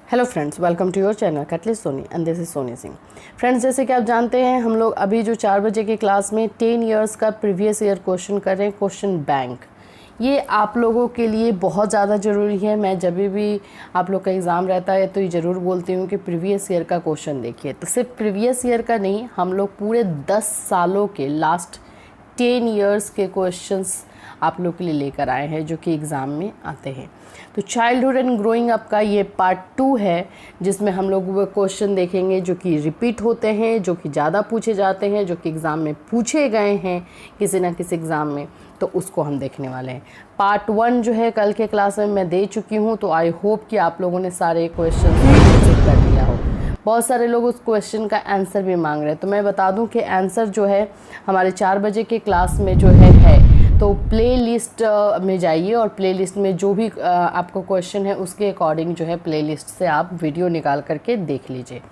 Hello friends, welcome to your channel catalyst Soni and this is Soni Singh. Friends, जैसे कि आप जानते हैं, हम लोग अभी जो 4 बजे की क्लास में 10 इयर्स का प्रीवियस ईयर क्वेश्चन कर रहे हैं, क्वेश्चन बैंक। ये आप लोगों के लिए बहुत ज़्यादा ज़रूरी है। मैं जब भी आप लोग का एग्ज़ाम रहता है तो ये ज़रूर बोलती हूँ कि प्रीवियस ईयर का क्वेश्चन देखिए। तो सिर्फ प्रीवियस ईयर का नहीं, हम लोग पूरे 10 सालों के लास्ट 10 इयर्स के क्वेश्चंस आप लोग के लिए लेकर आए हैं जो कि एग्ज़ाम में आते हैं। तो चाइल्डहुड एंड ग्रोइंग अप का ये पार्ट 2 है, जिसमें हम लोग वो क्वेश्चन देखेंगे जो कि रिपीट होते हैं, जो कि ज़्यादा पूछे जाते हैं, जो कि एग्ज़ाम में पूछे गए हैं किसी ना किसी एग्ज़ाम में, तो उसको हम देखने वाले हैं। पार्ट 1 जो है कल के क्लास में मैं दे चुकी हूँ, तो आई होप कि आप लोगों ने सारे क्वेश्चन कर लिया हो। बहुत सारे लोग उस क्वेश्चन का आंसर भी मांग रहे हैं, तो मैं बता दूं कि आंसर जो है हमारे 4 बजे के क्लास में जो है तो प्ले लिस्ट में जाइए और प्ले लिस्ट में जो भी आपको क्वेश्चन है उसके अकॉर्डिंग जो है प्ले लिस्ट से आप वीडियो निकाल करके देख लीजिए।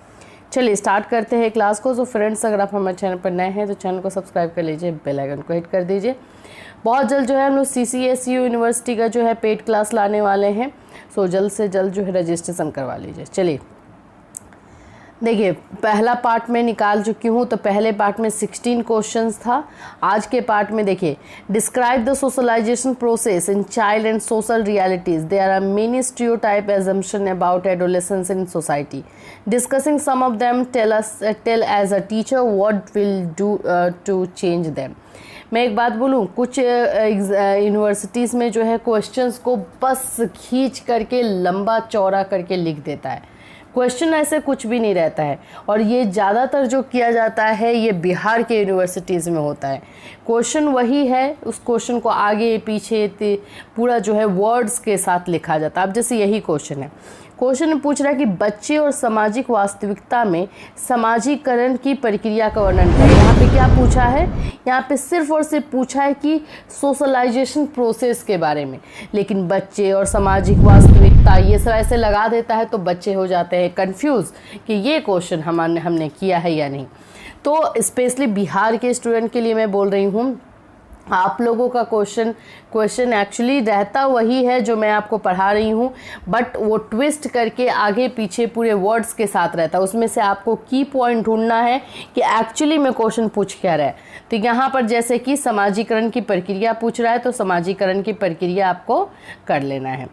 चलिए स्टार्ट करते हैं क्लास को। तो फ्रेंड्स, अगर आप हमारे चैनल पर नए हैं तो चैनल को सब्सक्राइब कर लीजिए, बेल आइकन को हिट कर दीजिए। बहुत जल्द जो है हम लोग CCSU यूनिवर्सिटी का जो है पेड क्लास लाने वाले हैं, सो जल्द से जल्द जो है रजिस्ट्रेशन करवा लीजिए। चलिए देखिए, पहला पार्ट में निकाल चुकी हूँ, तो पहले पार्ट में 16 क्वेश्चंस था। आज के पार्ट में देखिए, describe the socialisation process in child and social realities, there are many stereotype assumption about adolescents in society. Discussing some of them, tell as a teacher what will do to change them. मैं एक बात बोलूँ, कुछ universities में जो है questions को बस खींच करके लंबा चौड़ा करके लिख देता है। क्वेश्चन ऐसे कुछ भी नहीं रहता है, और ये ज़्यादातर जो किया जाता है ये बिहार के यूनिवर्सिटीज़ में होता है। क्वेश्चन वही है, उस क्वेश्चन को आगे पीछे पूरा जो है वर्ड्स के साथ लिखा जाता है। अब जैसे यही क्वेश्चन है, क्वेश्चन पूछ रहा है कि बच्चे और सामाजिक वास्तविकता में सामाजिकरण की प्रक्रिया का वर्णन करें। यहाँ पे क्या पूछा है? यहाँ पे सिर्फ और सिर्फ पूछा है कि सोशलाइजेशन प्रोसेस के बारे में, लेकिन बच्चे और सामाजिक वास्तविकता ये सब ऐसे लगा देता है तो बच्चे हो जाते हैं कंफ्यूज कि ये क्वेश्चन हमने किया है या नहीं। तो स्पेशली बिहार के स्टूडेंट के लिए मैं बोल रही हूँ, आप लोगों का क्वेश्चन एक्चुअली रहता वही है जो मैं आपको पढ़ा रही हूँ, बट वो ट्विस्ट करके आगे पीछे पूरे वर्ड्स के साथ रहता है। उसमें से आपको की पॉइंट ढूंढना है कि एक्चुअली में क्वेश्चन पूछ क्या रहा है। तो यहाँ पर जैसे कि समाजीकरण की प्रक्रिया पूछ रहा है, तो समाजीकरण की प्रक्रिया आपको कर लेना है।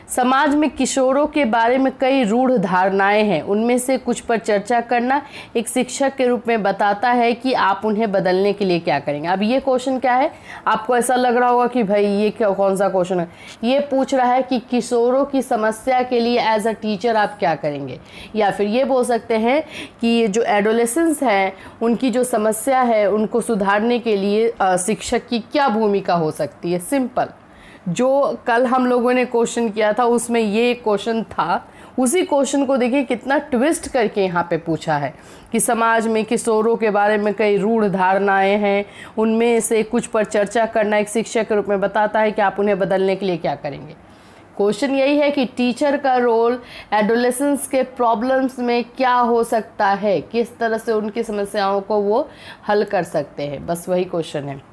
समाज में किशोरों के बारे में कई रूढ़ धारणाएं हैं, उनमें से कुछ पर चर्चा करना एक शिक्षक के रूप में बताता है कि आप उन्हें बदलने के लिए क्या करेंगे। अब ये क्वेश्चन क्या है? आपको ऐसा लग रहा होगा कि भाई ये कौन सा क्वेश्चन है। ये पूछ रहा है कि किशोरों की समस्या के लिए एज अ टीचर आप क्या करेंगे, या फिर ये बोल सकते हैं कि जो एडोलेसेंस हैं उनकी जो समस्या है उनको सुधारने के लिए शिक्षक की क्या भूमिका हो सकती है। सिंपल, जो कल हम लोगों ने क्वेश्चन किया था उसमें ये क्वेश्चन था, उसी क्वेश्चन को देखिए कितना ट्विस्ट करके यहाँ पे पूछा है कि समाज में किशोरों के बारे में कई रूढ़ धारणाएं हैं, उनमें से कुछ पर चर्चा करना एक शिक्षक के रूप में बताता है कि आप उन्हें बदलने के लिए क्या करेंगे। क्वेश्चन यही है कि टीचर का रोल एडोलेसेंस के प्रॉब्लम्स में क्या हो सकता है, किस तरह से उनकी समस्याओं को वो हल कर सकते हैं, बस वही क्वेश्चन है।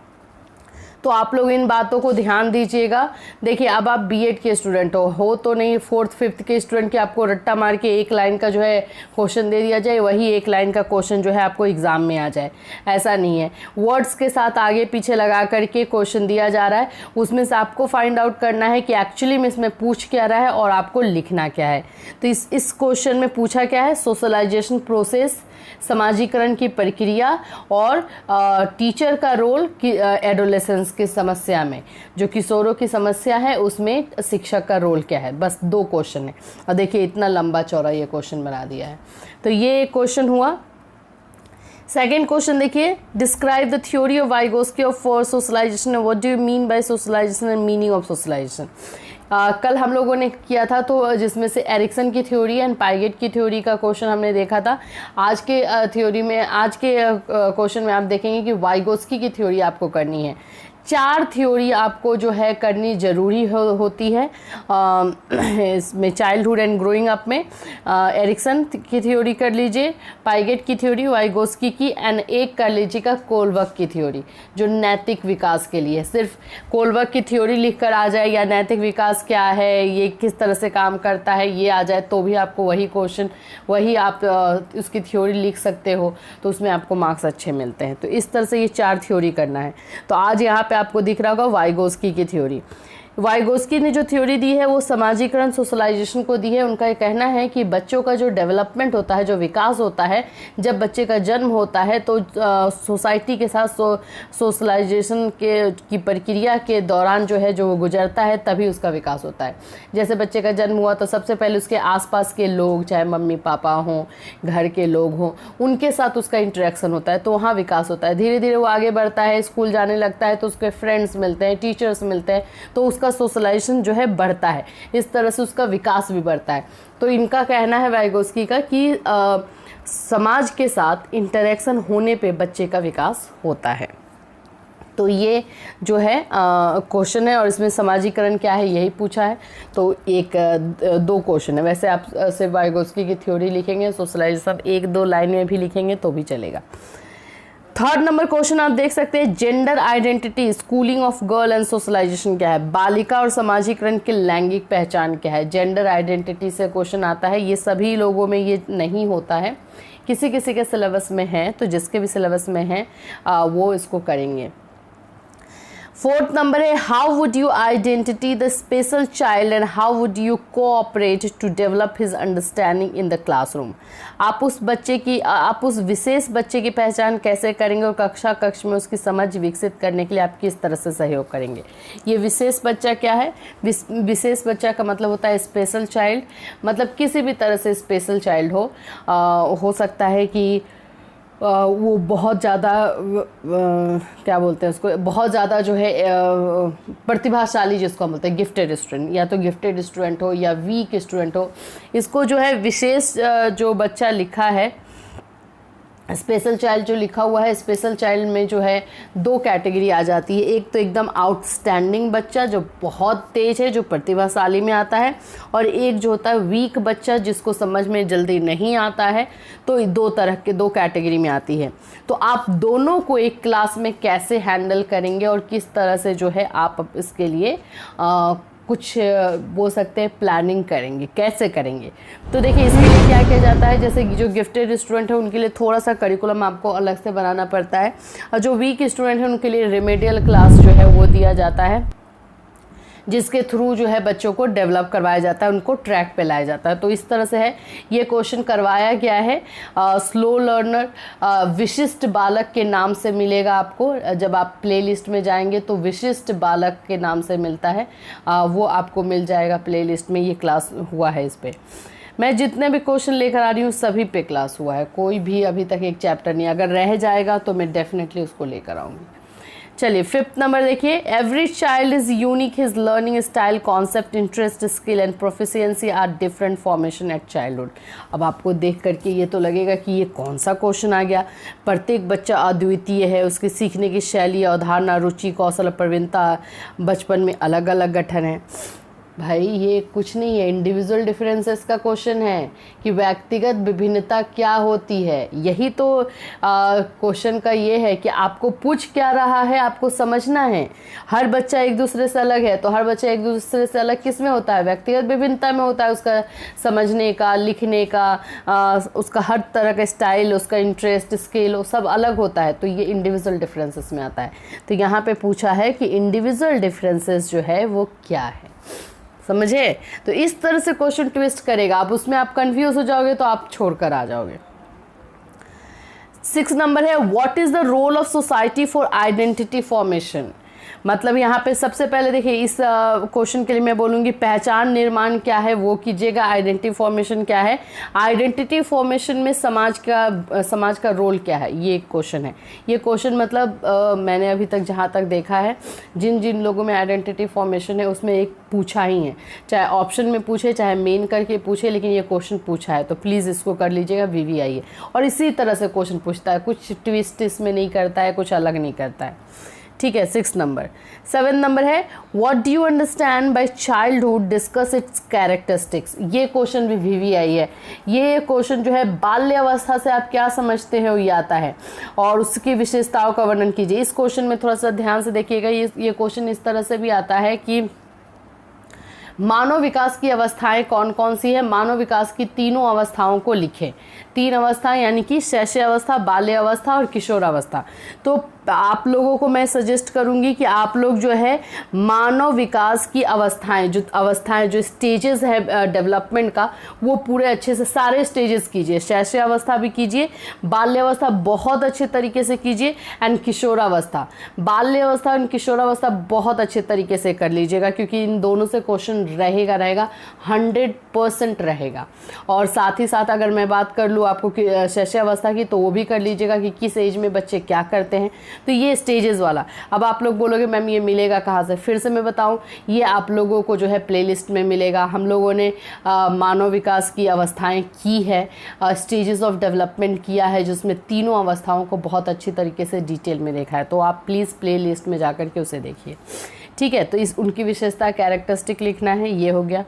तो आप लोग इन बातों को ध्यान दीजिएगा। देखिए, अब आप बीएड के स्टूडेंट हो तो नहीं 4th 5th के स्टूडेंट के आपको रट्टा मार के एक लाइन का जो है क्वेश्चन दे दिया जाए, वही एक लाइन का क्वेश्चन जो है आपको एग्जाम में आ जाए, ऐसा नहीं है। वर्ड्स के साथ आगे पीछे लगा करके क्वेश्चन दिया जा रहा है, उसमें से आपको फाइंड आउट करना है कि एक्चुअली में इसमें पूछ क्या रहा है और आपको लिखना क्या है। तो इस क्वेश्चन में पूछा क्या है? सोशलाइजेशन प्रोसेस, समाजीकरण की प्रक्रिया और टीचर का रोल एडोलेसेंस की समस्या में, जो किशोरों की समस्या है उसमें शिक्षक का रोल क्या है। बस 2 क्वेश्चन है, और देखिए इतना लंबा चौड़ा ये क्वेश्चन बना दिया है। तो ये एक क्वेश्चन हुआ। सेकेंड क्वेश्चन देखिए, describe the theory of Vygotsky for socialisation, what do you mean by socialisation and meaning of socialisation. कल हम लोगों ने किया था, तो जिसमें से एरिक्सन की थ्योरी एंड पाइगेट की थ्योरी का क्वेश्चन हमने देखा था। आज के थ्योरी में, आज के क्वेश्चन में आप देखेंगे कि वाइगोस्की की थ्योरी आपको करनी है। 4 थ्योरी आपको जो है करनी ज़रूरी होती है इसमें। चाइल्डहुड एंड ग्रोइंग अप में एरिक्सन की थ्योरी कर लीजिए, पाइगेट की थ्योरी, वाइगोस्की की, एंड एक कर लीजिएगा कोलबर्ग की थ्योरी जो नैतिक विकास के लिए। सिर्फ कोलबर्ग की थ्योरी लिख कर आ जाए या नैतिक विकास क्या है, ये किस तरह से काम करता है, ये आ जाए तो भी आपको वही क्वेश्चन, वही आप उसकी थ्योरी लिख सकते हो, तो उसमें आपको मार्क्स अच्छे मिलते हैं। तो इस तरह से ये 4 थ्योरी करना है। तो आज यहाँ पे आपको दिख रहा होगा वाइगोस्की की थ्योरी। वाइगोस्की ने जो थ्योरी दी है वो समाजीकरण, सोशलाइजेशन को दी है। उनका ये कहना है कि बच्चों का जो डेवलपमेंट होता है, जो विकास होता है, जब बच्चे का जन्म होता है तो सोसाइटी के साथ सोशलाइजेशन की प्रक्रिया के दौरान जो है जो वो गुजरता है तभी उसका विकास होता है। जैसे बच्चे का जन्म हुआ तो सबसे पहले उसके आसपास के लोग, चाहे मम्मी पापा हों, घर के लोग हों, उनके साथ उसका इंटरेक्शन होता है, तो वहाँ विकास होता है। धीरे धीरे वो आगे बढ़ता है, स्कूल जाने लगता है तो उसके फ्रेंड्स मिलते हैं, टीचर्स मिलते हैं, तो उसका सोशलाइजेशन जो है बढ़ता है। इस तरह से उसका विकास भी बढ़ता है। तो इनका कहना है वाइगोस्की का कि समाज के साथ इंटरेक्शन होने पे बच्चे का विकास होता है। तो ये जो है क्वेश्चन है और इसमें समाजीकरण क्या है यही पूछा है। तो 2 क्वेश्चन है। वैसे आप सिर्फ वाइगोस्की की थ्योरी लिखेंगे, सोशलाइजेशन 1-2 लाइन में भी लिखेंगे तो भी चलेगा। 3rd नंबर क्वेश्चन आप देख सकते हैं, gender identity, schooling of girl and socialisation क्या है। बालिका और समाजीकरण की लैंगिक पहचान क्या है। जेंडर आइडेंटिटी से क्वेश्चन आता है। ये सभी लोगों में ये नहीं होता है, किसी किसी के सिलेबस में है, तो जिसके भी सिलेबस में है वो इसको करेंगे। 4th नंबर है, how would you identity the special child and how would you cooperate to develop his understanding in the classroom. आप उस विशेष बच्चे की पहचान कैसे करेंगे और कक्ष में उसकी समझ विकसित करने के लिए आप किस तरह से सहयोग करेंगे। ये विशेष बच्चा क्या है? विशेष बच्चा का मतलब होता है स्पेशल चाइल्ड, मतलब किसी भी तरह से स्पेशल चाइल्ड हो सकता है कि वो बहुत ज़्यादा क्या बोलते हैं उसको, बहुत ज़्यादा जो है प्रतिभाशाली जिसको हम बोलते हैं गिफ्टेड स्टूडेंट, या तो गिफ्टेड स्टूडेंट हो या वीक स्टूडेंट हो। इसको जो है विशेष जो बच्चा लिखा है, स्पेशल चाइल्ड जो लिखा हुआ है, स्पेशल चाइल्ड में जो है 2 कैटेगरी आ जाती है। एक तो एकदम आउटस्टैंडिंग बच्चा जो बहुत तेज है, जो प्रतिभाशाली में आता है, और एक जो होता है वीक बच्चा जिसको समझ में जल्दी नहीं आता है। तो 2 कैटेगरी में आती है। तो आप दोनों को एक क्लास में कैसे हैंडल करेंगे और किस तरह से जो है आप इसके लिए कुछ बोल सकते हैं प्लानिंग करेंगे, कैसे करेंगे। तो देखिए इसके लिए क्या किया जाता है, जैसे जो गिफ्टेड स्टूडेंट है उनके लिए थोड़ा सा करिकुलम आपको अलग से बनाना पड़ता है, और जो वीक स्टूडेंट है उनके लिए रेमेडियल क्लास जो है वो दिया जाता है, जिसके थ्रू जो है बच्चों को डेवलप करवाया जाता है, उनको ट्रैक पे लाया जाता है। तो इस तरह से है ये क्वेश्चन करवाया गया है। स्लो लर्नर विशिष्ट बालक के नाम से मिलेगा आपको, जब आप प्लेलिस्ट में जाएंगे तो विशिष्ट बालक के नाम से मिलता है, वो आपको मिल जाएगा प्लेलिस्ट में। ये क्लास हुआ है इस पर। मैं जितने भी क्वेश्चन लेकर आ रही हूँ सभी पे क्लास हुआ है, कोई भी अभी तक एक चैप्टर नहीं। अगर रह जाएगा तो मैं डेफिनेटली उसको लेकर आऊँगी। चलिए 5th नंबर देखिए, every child is unique, his learning style, concept, interest, skill and proficiency are different formation at childhood. अब आपको देख करके ये तो लगेगा कि ये कौन सा क्वेश्चन आ गया। प्रत्येक बच्चा अद्वितीय है, उसकी सीखने की शैली, अवधारणा, रुचि, कौशल, प्रवीणता बचपन में अलग अलग गठन है। भाई ये कुछ नहीं है, इंडिविजुअल डिफरेंसेस का क्वेश्चन है कि व्यक्तिगत विभिन्नता क्या होती है। यही तो क्वेश्चन का ये है कि आपको पूछ क्या रहा है, आपको समझना है। हर बच्चा एक दूसरे से अलग है, तो हर बच्चा एक दूसरे से अलग किस में होता है? व्यक्तिगत विभिन्नता में होता है। उसका समझने का, लिखने का, उसका हर तरह का स्टाइल, उसका इंटरेस्ट, स्किल, वो सब अलग होता है। तो ये इंडिविजुअल डिफरेंसेस में आता है। तो यहाँ पे पूछा है कि इंडिविजुअल डिफरेंसेस जो है वो क्या है, समझे? तो इस तरह से क्वेश्चन ट्विस्ट करेगा, आप उसमें आप कंफ्यूज हो जाओगे तो आप छोड़कर आ जाओगे। 6 नंबर है, what is the role of society for identity formation. मतलब यहाँ पे सबसे पहले देखिए इस क्वेश्चन के लिए मैं बोलूँगी पहचान निर्माण क्या है वो कीजिएगा, आइडेंटिटी फॉर्मेशन क्या है। आइडेंटिटी फॉर्मेशन में समाज का रोल क्या है, ये एक क्वेश्चन है। ये क्वेश्चन मतलब मैंने अभी तक जहाँ तक देखा है, जिन जिन लोगों में आइडेंटिटी फॉर्मेशन है उसमें एक पूछा ही है, चाहे ऑप्शन में पूछे चाहे मेन करके पूछे, लेकिन ये क्वेश्चन पूछा है। तो प्लीज़ इसको कर लीजिएगा, VVI है। और इसी तरह से क्वेश्चन पूछता है, कुछ ट्विस्ट इसमें नहीं करता है, कुछ अलग नहीं करता है। ठीक है, 6 नंबर। 7 नंबर है what do you understand by childhood, discuss it's characteristics. ये क्वेश्चन भी VVI है। ये क्वेश्चन जो है बाल्य अवस्था से आप क्या समझते हो ये आता है और उसकी विशेषताओं का वर्णन कीजिए। इस क्वेश्चन में थोड़ा सा ध्यान से देखिएगा, ये क्वेश्चन इस तरह से भी आता है कि मानव विकास की अवस्थाएं कौन कौन सी है, मानव विकास की तीनों अवस्थाओं को लिखें। 3 अवस्थाएं यानी कि शैशव अवस्था, बाल्य अवस्था और किशोरावस्था। तो आप लोगों को मैं सजेस्ट करूंगी कि आप लोग जो है मानव विकास की अवस्थाएं जो स्टेजेस है डेवलपमेंट का, वो पूरे अच्छे से सारे स्टेजेस कीजिए। शैशव अवस्था भी कीजिए, बाल्य अवस्था बहुत अच्छे तरीके से कीजिए एंड किशोरावस्था, बाल्य अवस्था एंड किशोरावस्था बहुत अच्छे तरीके से कर लीजिएगा, क्योंकि इन दोनों से क्वेश्चन रहेगा 100% रहेगा। और साथ ही साथ अगर मैं बात कर लूँ आपको शैशव अवस्था की, तो वो भी कर लीजिएगा कि किस एज में बच्चे क्या करते हैं। तो ये स्टेजेस वाला, अब आप लोग बोलोगे मैम ये मिलेगा कहाँ से, फिर से मैं बताऊं, ये आप लोगों को जो है प्लेलिस्ट में मिलेगा। हम लोगों ने मानव विकास की अवस्थाएं की है, स्टेजेस ऑफ डेवलपमेंट किया है, जिसमें तीनों अवस्थाओं को बहुत अच्छी तरीके से डिटेल में देखा है। तो आप प्लीज़ प्लेलिस्ट में जाकर के उसे देखिए, ठीक है। तो इस उनकी विशेषता कैरेक्टरिस्टिक लिखना है, ये हो गया।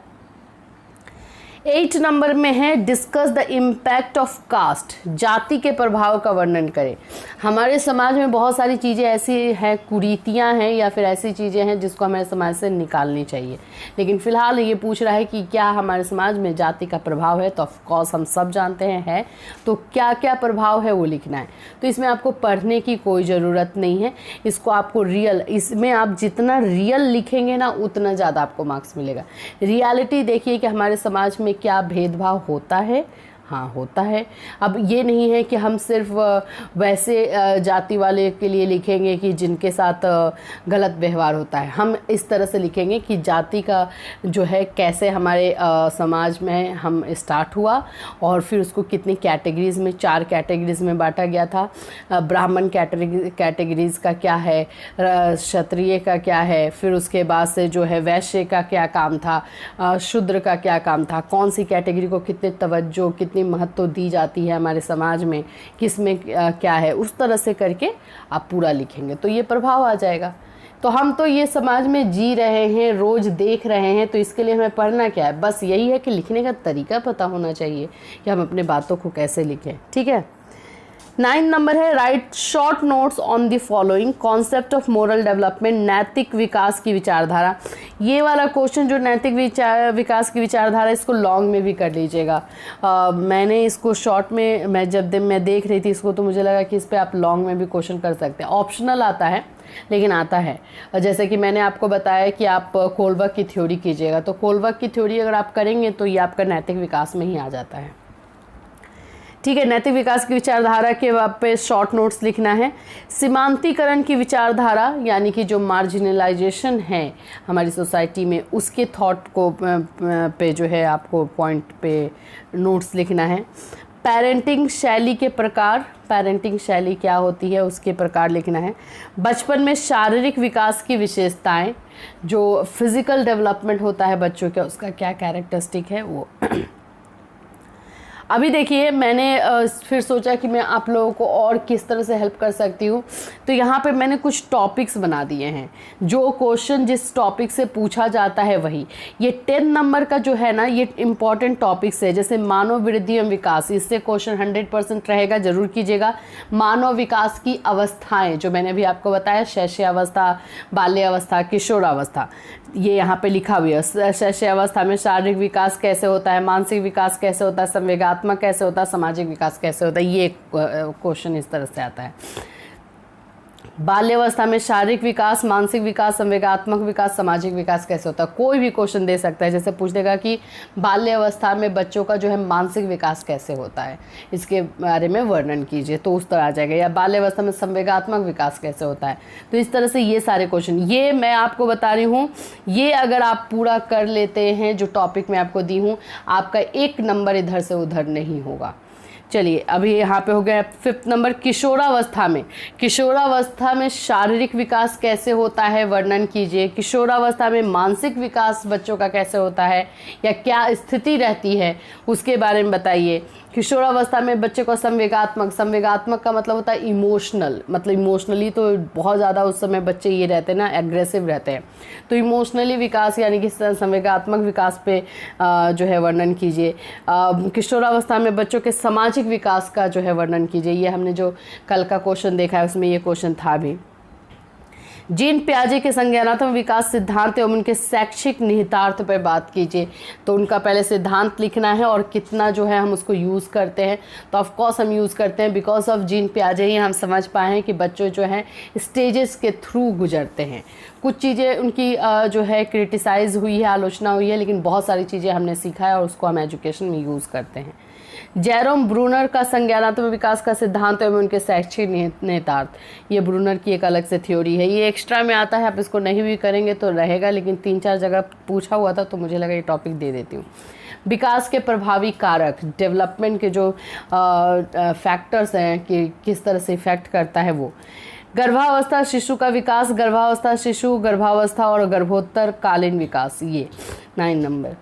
8 नंबर में है discuss the impact of caste, जाति के प्रभाव का वर्णन करें। हमारे समाज में बहुत सारी चीज़ें ऐसी हैं, कुरीतियाँ हैं या फिर ऐसी चीज़ें हैं जिसको हमारे समाज से निकालनी चाहिए, लेकिन फ़िलहाल ये पूछ रहा है कि क्या हमारे समाज में जाति का प्रभाव है। तो ऑफकोर्स हम सब जानते हैं है, तो क्या क्या प्रभाव है वो लिखना है। तो इसमें आपको पढ़ने की कोई ज़रूरत नहीं है, इसको आपको इसमें आप जितना रियल लिखेंगे ना उतना ज़्यादा आपको मार्क्स मिलेगा। रियलिटी देखिए कि हमारे समाज में क्या भेदभाव होता है, हाँ होता है। अब ये नहीं है कि हम सिर्फ वैसे जाति वाले के लिए लिखेंगे कि जिनके साथ गलत व्यवहार होता है। हम इस तरह से लिखेंगे कि जाति का जो है कैसे हमारे समाज में हम स्टार्ट हुआ और फिर उसको कितनी कैटेगरीज़ में, 4 कैटेगरीज़ में बांटा गया था। ब्राह्मण कैटेगरीज़ का क्या है, क्षत्रिय का क्या है, फिर उसके बाद से जो है वैश्य का क्या काम था, शूद्र का क्या काम था, कौन सी कैटेगरी को कितने तवज्जो कितनी महत्व दी जाती है हमारे समाज में, किस में क्या है, उस तरह से करके आप पूरा लिखेंगे तो ये प्रभाव आ जाएगा। तो हम तो ये समाज में जी रहे हैं, रोज़ देख रहे हैं, तो इसके लिए हमें पढ़ना क्या है, बस यही है कि लिखने का तरीका पता होना चाहिए कि हम अपने बातों को कैसे लिखें, ठीक है। 9 नंबर है right short notes on the following concept of moral development, नैतिक विकास की विचारधारा। ये वाला क्वेश्चन जो नैतिक विकास की विचारधारा, इसको लॉन्ग में भी कर लीजिएगा। मैंने इसको शॉर्ट में, मैं देख रही थी इसको, तो मुझे लगा कि इस पर आप लॉन्ग में भी क्वेश्चन कर सकते हैं। ऑप्शनल आता है लेकिन आता है। जैसे कि मैंने आपको बताया कि आप कोलबर्ग की थ्योरी कीजिएगा, तो कोलबर्ग की थ्योरी अगर आप करेंगे तो ये आपका नैतिक विकास में ही आ जाता है, ठीक है। नैतिक विकास की विचारधारा के पे शॉर्ट नोट्स लिखना है। सीमांतीकरण की विचारधारा यानी कि जो मार्जिनलाइजेशन है हमारी सोसाइटी में, उसके थॉट को पे जो है आपको पॉइंट पे नोट्स लिखना है। पेरेंटिंग शैली के प्रकार, पेरेंटिंग शैली क्या होती है उसके प्रकार लिखना है। बचपन में शारीरिक विकास की विशेषताएं, जो फिजिकल डेवलपमेंट होता है बच्चों का, उसका क्या कैरेक्टरिस्टिक है वो। अभी देखिए मैंने फिर सोचा कि मैं आप लोगों को और किस तरह से हेल्प कर सकती हूँ, तो यहाँ पे मैंने कुछ टॉपिक्स बना दिए हैं, जो क्वेश्चन जिस टॉपिक से पूछा जाता है वही। ये 10 नंबर का जो है ना, ये इम्पॉर्टेंट टॉपिक्स है, जैसे मानव वृद्धि एवं विकास, इससे क्वेश्चन 100% रहेगा, जरूर कीजिएगा। मानव विकास की अवस्थाएँ जो मैंने अभी आपको बताया, शैशव अवस्था, बाल्य अवस्था, किशोरावस्था, ये यहाँ पे लिखा हुआ है। शैशव अवस्था में शारीरिक विकास कैसे होता है, मानसिक विकास कैसे होता है, संवेगात्मक कैसे होता है, सामाजिक विकास कैसे होता है, ये क्वेश्चन इस तरह से आता है। बाल्यावस्था में शारीरिक विकास, मानसिक विकास, संवेगात्मक विकास, सामाजिक विकास कैसे होता है, कोई भी क्वेश्चन दे सकता है। जैसे पूछ देगा कि बाल्यावस्था में बच्चों का जो है मानसिक विकास कैसे होता है, इसके बारे में वर्णन कीजिए, तो उस तरह आ जाएगा। या बाल्यावस्था में संवेगात्मक विकास कैसे होता है, तो इस तरह से ये सारे क्वेश्चन, ये मैं आपको बता रही हूँ, ये अगर आप पूरा कर लेते हैं जो टॉपिक मैं आपको दी हूँ, आपका 1 नंबर इधर से उधर नहीं होगा, चलिए अभी यहाँ पे हो गया 5th नंबर, किशोरावस्था में। किशोरावस्था में शारीरिक विकास कैसे होता है वर्णन कीजिए। किशोरावस्था में मानसिक विकास बच्चों का कैसे होता है या क्या स्थिति रहती है उसके बारे में बताइए। किशोरावस्था में बच्चे को संवेगात्मक, संवेगात्मक का मतलब होता है इमोशनल, मतलब इमोशनली तो बहुत ज़्यादा उस समय बच्चे ये रहते हैं ना, एग्रेसिव रहते हैं, तो इमोशनली विकास यानी कि संवेगात्मक विकास पे जो है वर्णन कीजिए। किशोरावस्था में बच्चों के सामाजिक विकास का जो है वर्णन कीजिए। ये हमने जो कल का क्वेश्चन देखा है उसमें ये क्वेश्चन था भी। जीन पियाजे के संज्ञानात्मक विकास सिद्धांत एवं उनके शैक्षिक निहितार्थ पर बात कीजिए। तो उनका पहले सिद्धांत लिखना है और कितना जो है हम उसको यूज़ करते हैं। तो ऑफ कोर्स हम यूज़ करते हैं, बिकॉज ऑफ जीन पियाजे ही हम समझ पाए हैं कि बच्चे जो हैं स्टेजेस के थ्रू गुजरते हैं। कुछ चीज़ें उनकी जो है क्रिटिसाइज़ हुई है, आलोचना हुई है, लेकिन बहुत सारी चीज़ें हमने सीखा है और उसको हम एजुकेशन में यूज़ करते हैं। जेरोम ब्रूनर का संज्ञानात्मक विकास का सिद्धांत एवं उनके शैक्षिक निहितार्थ, ये ब्रूनर की एक अलग से थ्योरी है। ये एक्स्ट्रा में आता है, आप इसको नहीं भी करेंगे तो रहेगा, लेकिन 3-4 जगह पूछा हुआ था तो मुझे लगा ये टॉपिक दे देती हूँ। विकास के प्रभावी कारक, डेवलपमेंट के जो फैक्टर्स हैं कि किस तरह से इफेक्ट करता है वो। गर्भावस्था शिशु का विकास, गर्भावस्था शिशु, गर्भावस्था और गर्भोत्तर कालीन विकास, ये 9 नंबर।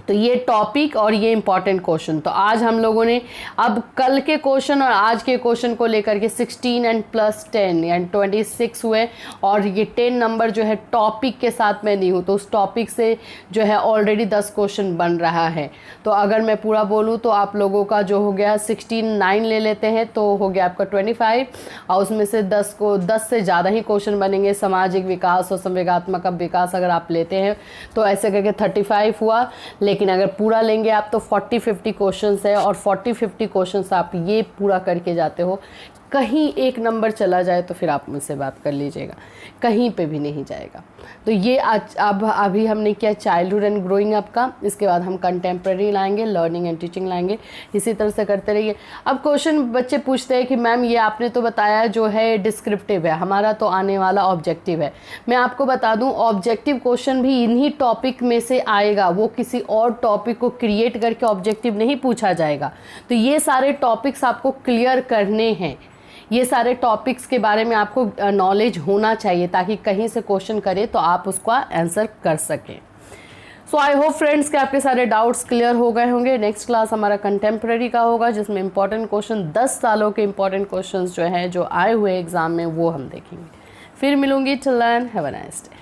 तो ये टॉपिक और ये इंपॉर्टेंट क्वेश्चन। तो आज हम लोगों ने अब कल के क्वेश्चन और आज के क्वेश्चन को लेकर के 16 एंड प्लस 10 यानी 26 हुए, और ये 10 नंबर जो है टॉपिक के साथ मैं नहीं हूँ, तो उस टॉपिक से जो है ऑलरेडी 10 क्वेश्चन बन रहा है। तो अगर मैं पूरा बोलूँ तो आप लोगों का जो हो गया 16 9 ले लेते हैं तो हो गया आपका 25, और उसमें से 10 से ज़्यादा ही क्वेश्चन बनेंगे। सामाजिक विकास और संवेगात्मक विकास अगर आप लेते हैं तो ऐसे करके 35 हुआ, लेकिन अगर पूरा लेंगे आप तो 40-50 क्वेश्चंस है, और 40-50 क्वेश्चंस आप ये पूरा करके जाते हो। कहीं एक नंबर चला जाए तो फिर आप मुझसे बात कर लीजिएगा, कहीं पे भी नहीं जाएगा। तो ये आज अब अभी हमने किया चाइल्डहुड एंड ग्रोइंग अप का, इसके बाद हम कंटेम्प्रेरी लाएंगे, लर्निंग एंड टीचिंग लाएंगे, इसी तरह से करते रहिए। अब क्वेश्चन बच्चे पूछते हैं कि मैम ये आपने तो बताया जो है डिस्क्रिप्टिव है, हमारा तो आने वाला ऑब्जेक्टिव है। मैं आपको बता दूं ऑब्जेक्टिव क्वेश्चन भी इन्हीं टॉपिक में से आएगा, वो किसी और टॉपिक को क्रिएट करके ऑब्जेक्टिव नहीं पूछा जाएगा। तो ये सारे टॉपिक्स आपको क्लियर करने हैं, ये सारे टॉपिक्स के बारे में आपको नॉलेज होना चाहिए, ताकि कहीं से क्वेश्चन करे तो आप उसका आंसर कर सकें। सो आई होप फ्रेंड्स कि आपके सारे डाउट्स क्लियर हो गए होंगे। नेक्स्ट क्लास हमारा कंटेम्प्रेरी का होगा, जिसमें इंपॉर्टेंट क्वेश्चन 10 सालों के इंपॉर्टेंट क्वेश्चंस जो हैं जो आए हुए एग्जाम में वो हम देखेंगे। फिर मिलूंगी। Till then have a nice day.